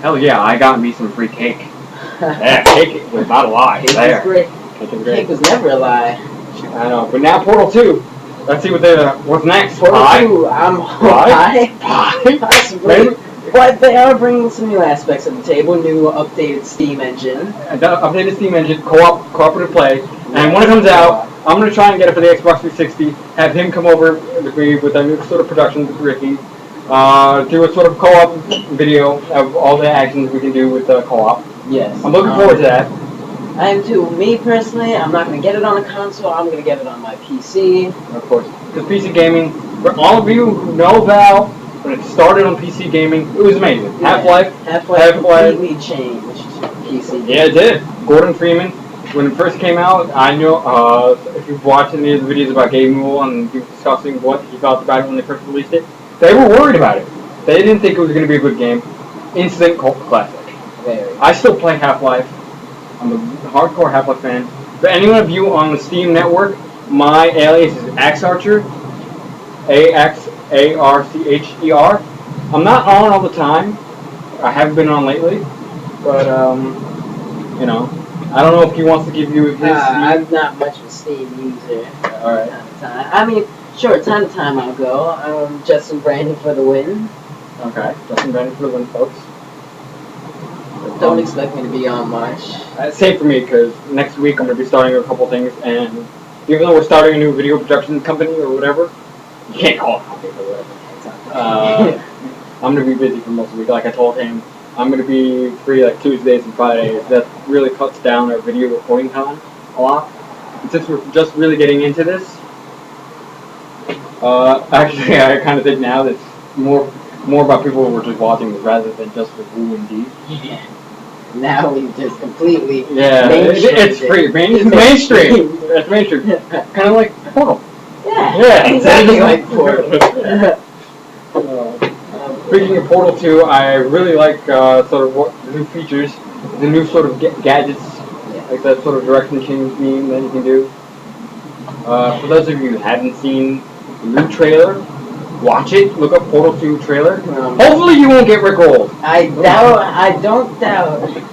Hell yeah, I got me some free cake. Yeah, cake was not a lie. Cake There. was great. Cake was great. Cake was never a lie. I know, but now Portal 2. Let's see what's next. Portal Pie? 2, I'm pie. Possibly. But they are bringing some new aspects to the table. New updated Steam engine. Updated Steam engine, cooperative play. And when it comes out, I'm going to try and get it for the Xbox 360. Have him come over with me with a new sort of production with Ricky. Do a sort of co-op video of all the actions we can do with co-op. Yes. I'm looking forward to that. I am too. Me personally, I'm not going to get it on a console. I'm going to get it on my PC. Of course. Because PC gaming, for all of you who know Val, when it started on PC gaming, it was amazing. Yeah. Half-Life completely changed PC gaming. Yeah, it did. Gordon Freeman, when it first came out, I know, if you've watched any of the videos about Game Rule and people discussing what he felt about it when they first released it, they were worried about it. They didn't think it was going to be a good game. Instant cult classic. Very. I still play Half-Life. I'm a hardcore Half-Life fan. For any of you on the Steam network, my alias is AxeArcher. AxArcher. I'm not on all the time. I haven't been on lately. But, you know, I don't know if he wants to give you his I'm not much of a Steam user. Alright. I mean, sure, time to time I'll go. Justin Brandon for the win. Okay, Justin Brandon for the win, folks. Don't expect me to be on much. Same for me, because next week I'm going to be starting a couple things, and even though we're starting a new video production company or whatever, you can't call it company or whatever. I'm going to be busy for most of the week. Like I told him, I'm going to be free like Tuesdays and Fridays. That really cuts down our video recording time a lot. And since we're just really getting into this, actually I kind of think now that it's more about people who are just watching this rather than just for Woo and D. Yeah. Now we just completely it's free. It's mainstream. It's mainstream. Kind of like Portal. Yeah, exactly like Portal. Speaking of Portal 2, I really like sort of what the new features, the new sort of gadgets, like that sort of direction change beam that you can do. For those of you who haven't seen the new trailer, watch it. Look up Portal 2 trailer. Hopefully you won't get rickrolled. I don't doubt.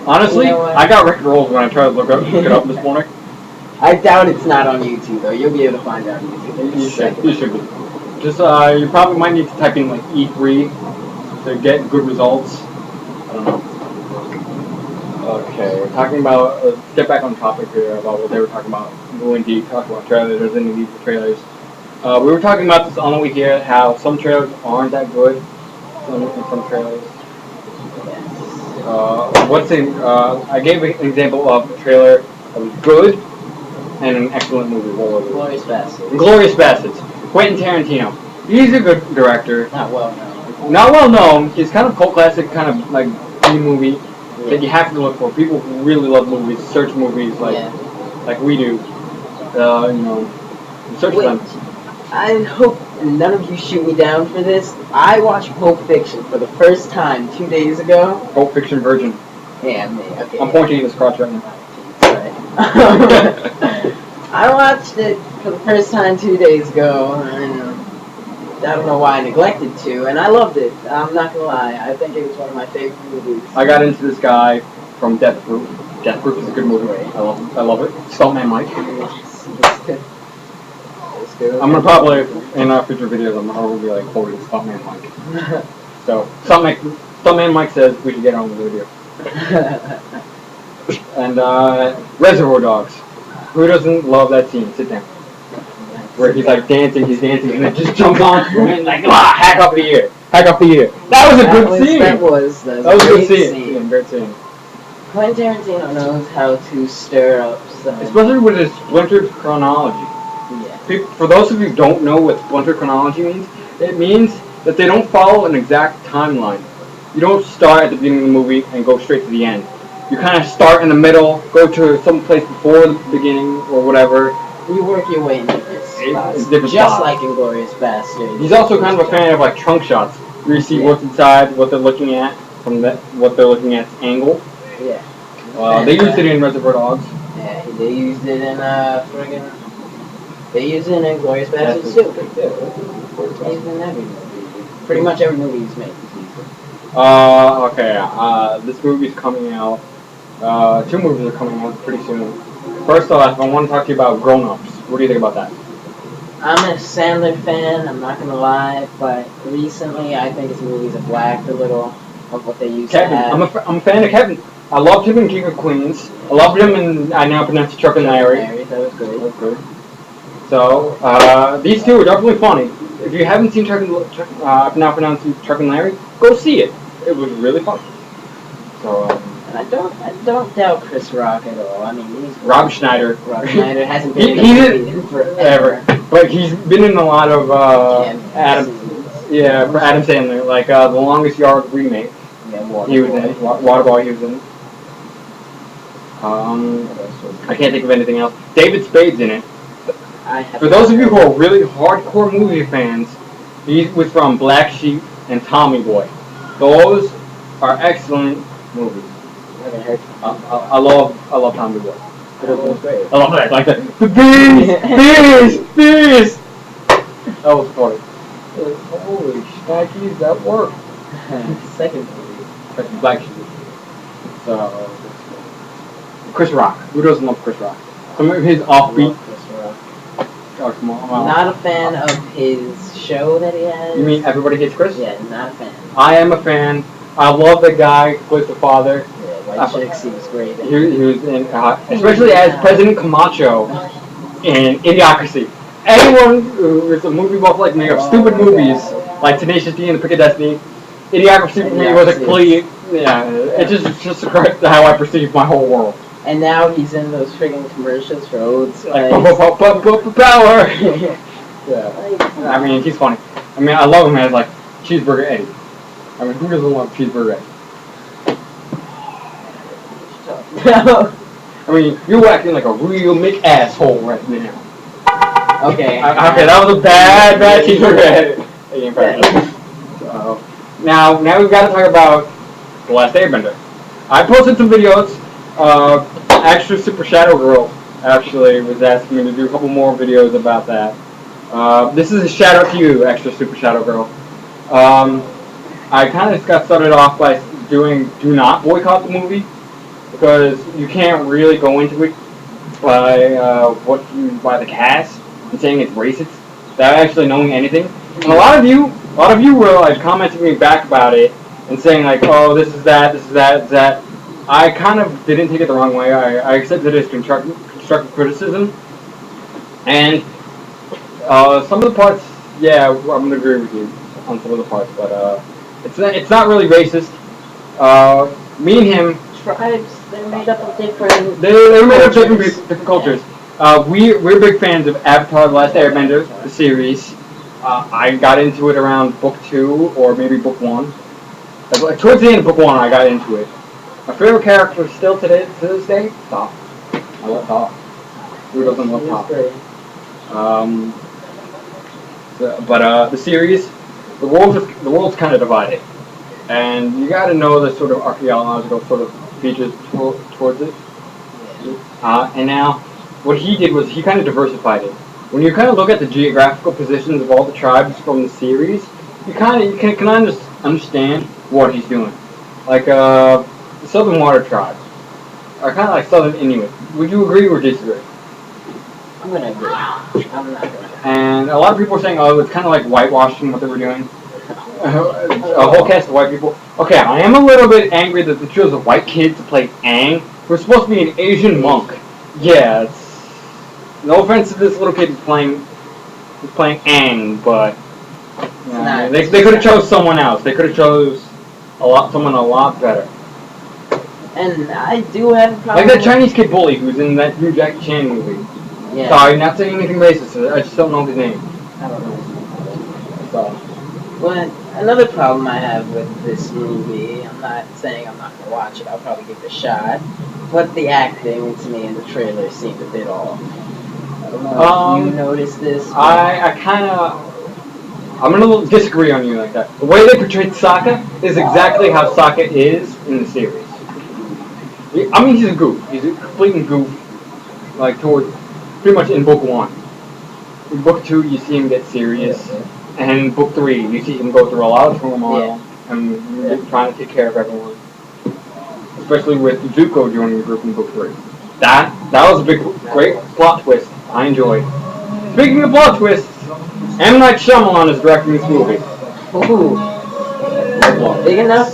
Honestly, you know I got rickrolled when I tried to look it up this morning. I doubt it's not on YouTube though. You'll be able to find out on YouTube. You should be. Just you probably might need to type in like E3 to get good results. I don't know. Okay, talking about let's get back on topic here about what they were talking about. Go indeed talk about trailers. There's any need for trailers. We were talking about this on the week here, how some trailers aren't that good. Some trailers. I gave an example of a trailer that was good and an excellent movie. What was it? Glorious Bastards. Glorious Bastards. Quentin Tarantino. He's a good director. Not well known. Not well known. He's kind of cult classic, kind of like B-movie that you have to look for. People who really love movies, search movies like we do. You know, search them. I hope none of you shoot me down for this. I watched Pulp Fiction for the first time 2 days ago. Pulp Fiction virgin. Yeah, me. Okay. I'm pointing at his crotch right now. Sorry. I watched it for the first time 2 days ago, and I don't know why I neglected to, and I loved it. I'm not gonna lie. I think it was one of my favorite movies. I got into this guy from Death Proof. Death Proof is a good movie. I love it. Stuntman Mike. I'm gonna probably in our future videos. I'm gonna be like quoting Stuntman Mike. So Stuntman Mike says we should get on with the video. And Reservoir Dogs. Who doesn't love that scene? Sit down. Where he's like dancing, and then just jumps on and like hack up the ear. That was a good scene. That was a good scene. Yeah, great scene. Quentin Tarantino knows how to stir up some. Especially with his splintered chronology. Yeah. For those of you who don't know what splintered chronology means, it means that they don't follow an exact timeline. You don't start at the beginning of the movie and go straight to the end. You kind of start in the middle, go to some place before the beginning or whatever. You work your way into this. Just like in Glorious Bastards. He's also kind of a fan of like trunk shots, where you see what's inside, what they're looking at from what they're looking at angle. Yeah. They used it in Reservoir Dogs. Yeah, they used it in They used it in Glorious Bastards too. They used it in every movie. Pretty much every movie he's made. Okay. This movie's coming out. Two movies are coming out pretty soon. First off, I want to talk to you about Grown Ups. What do you think about that? I'm a Sandler fan, I'm not gonna lie, but recently I think his movies have lacked a little of what they used Kevin. to have. I'm a fan of Kevin. I loved him in King of Queens. I loved him in I Now Pronounce Chuck and Larry. That was great. That was good. So, these two are definitely funny. If you haven't seen I Now Pronounce Chuck and Larry, go see it. It was really fun. So, And I don't doubt Chris Rock at all. I mean, he's Rob Schneider. Rob Schneider hasn't been He in a did- movie in forever. But he's been in a lot of Adam Sandler, like The Longest Yard remake. Yeah, He was in it. Waterboy, he was in it. I can't think of anything else. David Spade's in it. For those of you who are really hardcore movie fans, he was from Black Sheep and Tommy Boy. Those are excellent movies. I love Tommy Boy. Great. I love that, like the bees. That was funny. Holy shnikes, that worked. Second movie. Black Sheep. So, Chris Rock. Who doesn't love Chris Rock? Some of his offbeat. Not a fan of his show that he has. You mean Everybody Hates Chris? Yeah, not a fan. I am a fan. I love the guy who plays the father. Yeah, White Chicks, he was great. He was in, especially as President Camacho in Idiocracy. Anyone who is a movie buff like me of stupid movies like Tenacious D and The Pick of Destiny, Idiocracy for me was a complete, it just how I perceive my whole world. And now he's in those friggin' commercials for Old Spice. Power! Yeah. I mean, he's funny. I mean, I love him as like Cheeseburger Eddie. I mean, who doesn't love Cheeseburger Eddie? I mean, you're acting like a real asshole right now. Okay. Okay, that was a bad Cheeseburger Eddie. Now we've got to talk about The Last Airbender. I posted some videos. Extra Super Shadow Girl actually was asking me to do a couple more videos about that. This is a shout out to you, Extra Super Shadow Girl. I kind of got started off by doing do not boycott the movie because you can't really go into it by by the cast and saying it's racist without actually knowing anything. And a lot of you were like commenting me back about it and saying like, oh, this is that. I kind of didn't take it the wrong way. I accepted it as constructive criticism. And some of the parts, yeah, I'm going to agree with you on some of the parts, but it's not really racist. Me and him... Tribes, they're made up of different... They're made up of different cultures. We're big fans of Avatar: The Last Airbender, the series. I got into it around book 2 or maybe book 1. Towards the end of book 1, I got into it. My favorite character still to this day, Toph. I love Toph. Who doesn't love Toph? But the series, the world's kind of divided, and you got to know the sort of archaeological sort of features towards it. And now, what he did was he kind of diversified it. When you kind of look at the geographical positions of all the tribes from the series, you can understand what he's doing. Like the Southern Water tribes are kind of like Southern Inuit. Would you agree or disagree? I'm gonna agree. I'm not gonna. And a lot of people are saying, oh, it's kind of like whitewashing what they were doing. A whole cast of white people. Okay, I am a little bit angry that they chose a white kid to play Aang. We're supposed to be an Asian monk. Yeah, it's... No offense to this little kid who's playing Aang, but... They could have chose someone else. They could have chose someone a lot better. And I do have a problem. Like that Chinese kid bully who's in that new Jackie Chan movie. Yeah. Sorry, not saying anything racist. I just don't know his name. I don't know. So. But another problem I have with this movie, I'm not saying I'm not going to watch it, I'll probably give it a shot, but the acting to me in the trailer seemed a bit off. I don't know if you noticed this. I'm going to disagree on you like that. The way they portrayed Sokka is exactly how Sokka is in the series. I mean, he's a goof. He's a complete goof, like, towards, pretty much in book 1. In book 2, you see him get serious. And in book 3, you see him go through a lot of turmoil. and trying to take care of everyone. Especially with Zuko joining the group in book 3. That was a great plot twist. I enjoyed. Speaking of plot twists, M. Night Shyamalan is directing this movie. Ooh. Big enough?